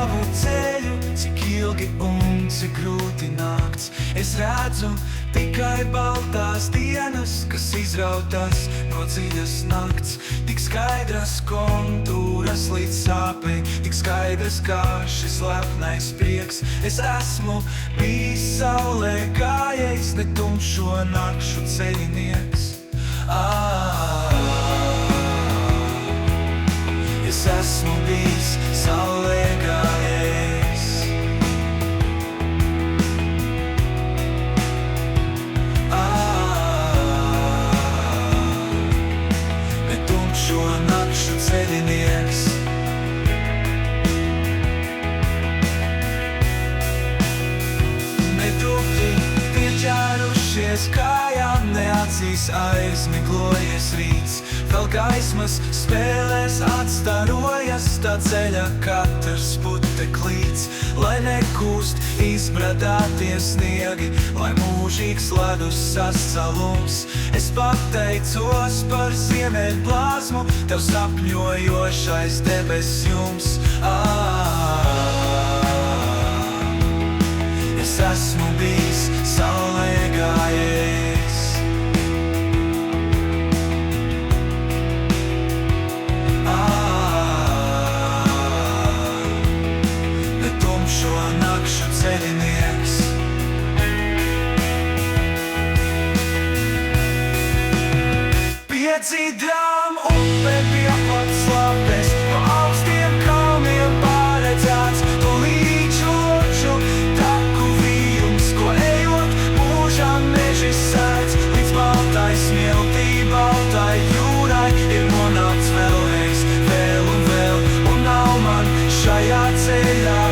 savu ceļu, cik ilgi un cik grūti nakts. Es redzu tikai baltās dienas, kas izrautas no dziļas nakts. Tik skaidras kontūras līdz sāpei, tik skaidrs kā šis lepnais prieks. Es esmu bijis saulē gājējs, ne tumšo nakšu ceļinieks. Es esmu bijis saulē gājējs. Ne tumšo nakšu ceļinieks. Ne dubļi pieķērušies kājām, ne acīs aizmiglojies rīts. Vēl gaismas spēlēs atstarojas, tā ceļa katrs puteklīts. Lai nekūst izbradātie sniegi, lai mūžīgs ledus sasalums. Es pateicos par ziemeļblāzmu, tev sapņojošais debes jums. Es esmu bijis saulē gājējs. Šo nakšu ceļinieks. Piedzīdām upe pie pat slapes, no augstiem kalniem pārredzēts, to līčoču taku vījums, ko ejot mūžām meži sēdz, līdz baltai smiltī, baltai jūrai ir nonākts vēlreiz, vēl un vēl, un nav man šajā ceļā